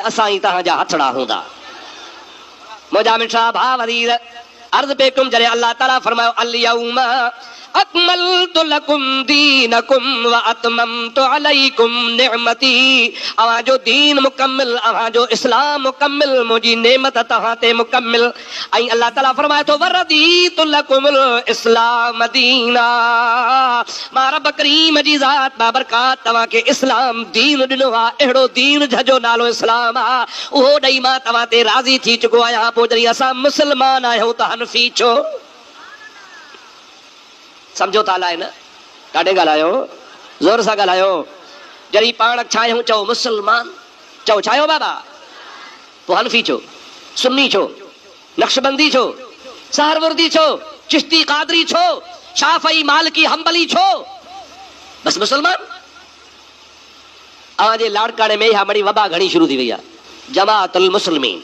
असां ई तव्हांजा हथड़ा हूंदा। मुंहिंजा मिठा भाउ अज़ीज़, अर्ज़ पे कयुमि जॾहिं अल्लाह ताला फरमायो अल-यौम अकमलतु लकुम दीनकुम व अतममतु अलैकुम निअमती, अवांजो दीन मुकम्मिल, अवांजो इस्लाम मुकम्मिल, मुंहिंजी नेमत तव्हां ते मुकम्मिल। ऐं अल्लाह ताला फरमाए थो वरदीतु लकुमुल इस्लाम दीना, मां रब करीम जी ज़ात बाबरकात तव्हांखे इस्लाम दीन ॾिनो आहे। अहिड़ो दीन जंहिंजो नालो इस्लाम आहे, उहो ॾेई मां तव्हां ते राज़ी थी चुको आहियां। पोइ जॾहिं असां मुस्लमान आहियूं त हनफी छो? समझो था अलाए न? काॾे ॻाल्हायो? ज़ोर सां ॻाल्हायो। जॾहिं पाण छा आहियूं चओ मुस्लमान, चओ छा आहियो बाबा? पोइ हनफी छो, सुन्नी छो, नक्शबंदी छो, सहरवर्दी छो, चिश्ती कादरी छो, शाफई मालिकी हंबली छो? बस मुसलमान। अवांजे लाड़काणे में इहा बड़ी वबा घणी शुरू थी वई आहे, जमाअतुल मुस्लिमीन,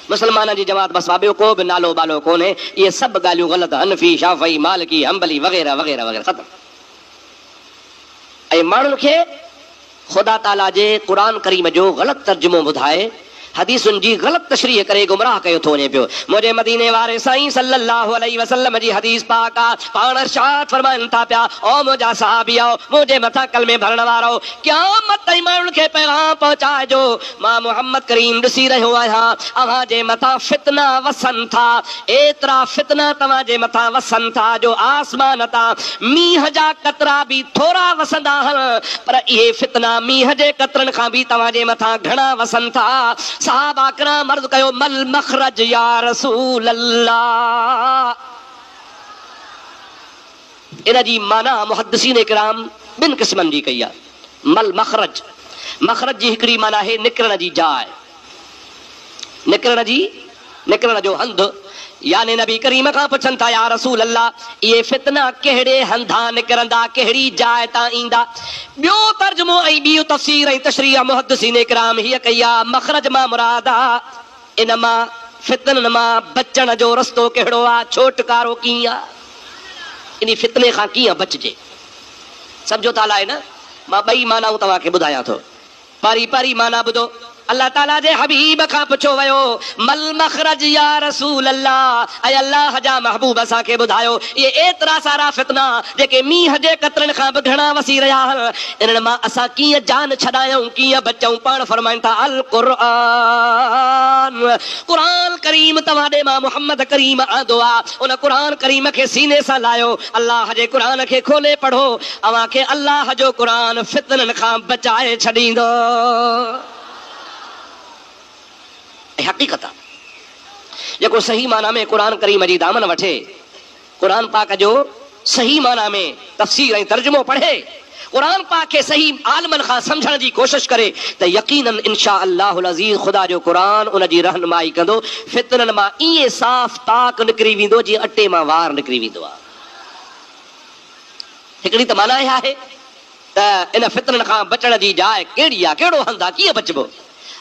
मुसलमान जी जमात। बस ॿियो को बि नालो बालो कोन्हे। इहे सभु ॻाल्हियूं ग़लति, हनफी शाफई मालिकी हंबली वग़ैरह वग़ैरह वग़ैरह ख़तम। ऐं माण्हुनि खे ख़ुदा ताला जे क़ुरान करीम जो ग़लति तर्जुमो ॿुधाए हदीसुनि जी ग़लति तशरीह करे गुमराह कयो थो वञे पियो। मुंहिंजे मदीने वारे साईं सल्लल्लाहु अलैहि वसल्लम जी हदीस पाक आहे, पाण इरशाद फरमाइनि था पिया, ओ मुंहिंजा सहाबियो, मुंहिंजे मथां कलमे भरण वारो, क़यामत ताईं माण्हुनि खे पैगाम पहुचाइजो, मां मुहम्मद करीम ॾिसी रहियो आहियां, अव्हांजे मथां फितना वसनि था, एतिरा फितना तव्हांजे मथां वसनि था जो आसमान तां मींहं जा कतरा बि थोरा वसंदा आहिनि, पर इहे फितना मींहं जे कतरनि खां बि तव्हांजे मथां घणा वसनि था। सहाबा किराम अर्ज़ कयो, मल मखरज या रसूल अल्लाह। इन जी माना मुहद्दिसीन किराम ॿिनि क़िस्मनि जी कई आहे। मल मखरज, मखरज जी हिकिड़ी माना आहे निकिरण जी जाइ, निकिरण जो हंधु। यानी नबी करीम खां पुछनि था, या रसूल अल्लाह, इहे फितना कहिड़े हंधा निकिरंदा, कहिड़ी जाइ तां ईंदा? ॿियो तर्जुमो ऐं ॿियूं तफ़सीर ऐं तशरीह मुहद्दिसीन किराम हीअ कई आहे, मखरज मां मुराद आहे इन मां फितननि मां बचण जो रस्तो कहिड़ो आहे, छोटकारो कीअं आहे, इन फितने खां कीअं बचिजे। सम्झो था अलाए न? मां ॿई मानाऊं तव्हांखे ॿुधायां थो। पहिरीं माना ॿुधो, अल्लाह ताला जे हबीब खां पुछो वियो, मल मखरज या रसूल अल्लाह, ऐं अल्लाह जा महबूब असांखे ॿुधायो, इहे एतिरा सारा फितना जेके मींहं जे कतरनि खां बि घणा वसी रहिया आहिनि, इन्हनि मां असां कीअं जान छॾायूं, कीअं बचूं? पाण फरमाइनि था, अल क़ुरान, क़ुरान करीम तव्हां ॾे मां मुहम्मद करीम आंदो आहे, उन क़ुरान करीम खे सीने सां लायो, अल्लाह जे क़ुरान खे खोले पढ़ो, अव्हांखे अल्लाह जो क़ुरान फितननि खां बचाए छॾींदो। हक़ीक़त आहे, जेको सही माना में क़ुरान करीम जी दामन वठे, क़ुरान पाक जो सही माना में तफ़सीर ऐं तर्जुमो पढ़े, क़ुरान पाक खे सही आलमनि खां सम्झण जी कोशिश करे, त यकीनन इंशा अल्लाहुल अज़ीज़ ख़ुदा जो क़ुरान उन जी रहनुमाई कंदो। फितननि मां ईअं साफ़ ताक निकिरी वेंदो जीअं अटे मां वार निकिरी वेंदो आहे। हिकिड़ी त माना इहा आहे त इन फितननि खां बचण जी जाइ कहिड़ी आहे, कहिड़ो हंधु आहे, कीअं बचबो?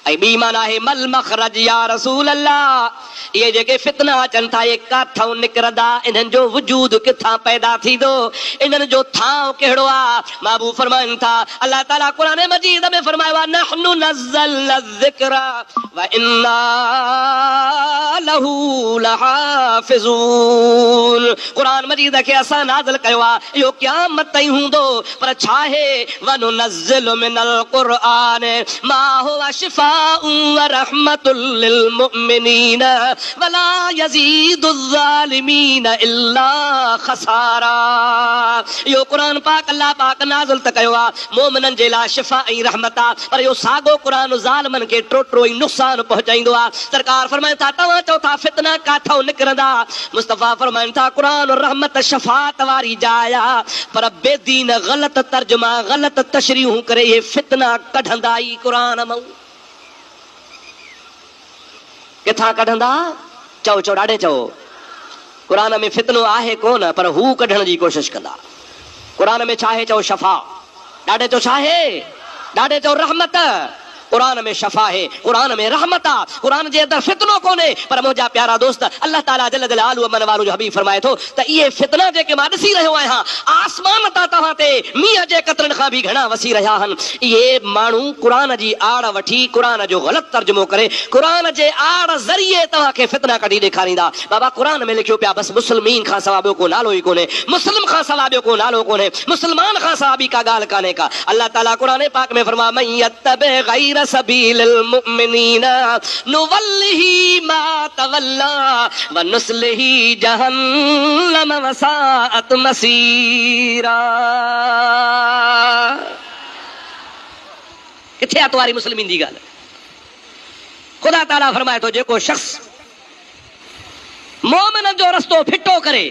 ऐं ॿी माना आहे मल मखरज या रसूल अल्लाह, इहे जेके फितना अचनि था, इहे काथां निकिरंदा, इन्हनि जो वजूद किथां पैदा थींदो, इन्हनि जो थांव कहिड़ो आहे? महबूब फरमाइनि था, अल्लाह ताला क़ुरान मजीद में फरमायो आहे, नहनु नज़्ज़लना ज़िक्र व इन्ना लहू लहाफ़िज़ून। क़ुरान मजीद खे असां नाज़िल कयो आहे, इहो क़यामत ताईं हूंदो, पर छा आहे? व नुनज़्ज़िलु मिनल क़ुरआन मा हुवा शिफ़ा रहमतुल लिल मुमिनीन वला यज़ीदु ज़ालिमीन इल्ला खसारा। इहो क़ुरान पाक अल्लाह पाक नाज़िल त कयो आहे मोमिननि जे लाइ शिफ़ा ऐं रहमत आहे, पर इहो साॻो क़ुरान ज़ालिमनि खे टोटरो ऐं नुक़सान पहुचाईंदो आहे। सरकार फरमाइनि था, तव्हां चओ था फितना काथां निकिरंदा, मुस्तफ़ा फरमाइनि था, क़ुरान रहमत शफ़ाअत वारी जाइ आहे, पर बेदीन ग़लति तर्जुमा ग़लति तशरीहूं करे इहे फितना कढंदा ई क़ुरान मां। किथां कढंदा? चओ चओ ॾाढे चओ। क़ुरान में फितनो आहे कोन, पर हू कढण जी कोशिश कंदा। क़ुरान में छा आहे? चओ शफ़ा। ॾाढे चओ छा आहे? ॾाढे चओ रहमत। कुरान में शफा है, कुरान में रहमत आ, कुरान जे अंदर फितनो कोने। पर मुंहिंजा प्यारा दोस्त, अल्लाह ताला जल जलालहु मन वालो जो हबीब फरमाए थो त इहे फितना जेके मां ॾिसी रहियो आहियां, आसमान ता तव्हां ते मींहं जे कतरनि खां बि घणा वसी रहिया आहिनि। इहे माण्हू क़ुरान जी आड़ वठी क़ुरान जो ग़लति तर्जुमो करे क़ुरान जे आड़ ज़रिए तव्हांखे फितना कढी ॾेखारींदा। बाबा क़ुरान में लिखियो पिया बसि मुस्लिमीन खां सवा ॿियो को नालो ई कोन्हे, मुस्लिम खां सवा ॿियो को नालो कोन्हे, मुस्लमान खां सवा ॿी का ॻाल्हि कान्हे का। अल्लाह ताला क़ुरान पाक में फरमा मन यत्तबि गैर सबीलिल मुमिनीन नुवल्लिही मा तवल्ला व नुस्लिही जहन्नम वसाअत मसीरा। किथे आहे तुम्हारी मुस्लिमीन जी ॻाल्हि? ख़ुदा ताला फरमाए थो जेको शख़्स मोमिननि जो रस्तो फिटो करे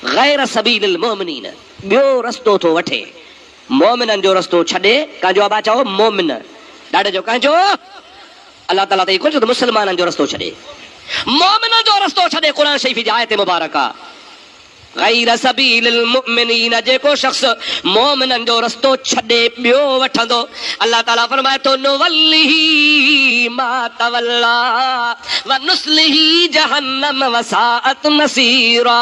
गैर सबीलिल मुमिनीन, ॿियो रस्तो थो वठे, मोमिननि जो रस्तो छॾे, कंहिंजो अबा चओ मोमिन ॾाढे जो कंहिंजो, अल्लाह ताला त कुझु मुस्लमाननि जो रस्तो छॾे, मोमिननि जो रस्तो छॾे। क़ुरान शरीफ़ जी आयत मुबारक आहे गैर सबीलिल मुमिनीन, जेको शख़्स मोमिननि जो रस्तो छॾे ॿियो वठंदो, अल्लाह ताला फरमाए थो नुवल्लिही मा तवल्ला व नुस्लिही जहन्नम वसाअत मसीरा।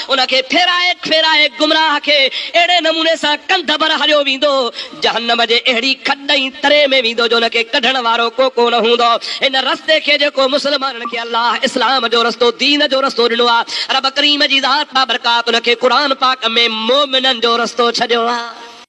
उनखे फेराए फेराए गुमराह खे अहिड़े नमूने सां कंध भर हलियो वेंदो, जहन्नम जे अहिड़ी खॾ तरे में वेंदो जो उनखे कढण वारो को कोन हूंदो। इन रस्ते खे जेको मुस्लमाननि खे अल्लाह इस्लाम जो रस्तो, दीन जो रस्तो ॾिनो आहे, रब करीम जी ज़ात बरकात उनखे क़ुरान पाक में मोमिननि जो रस्तो छॾियो आहे।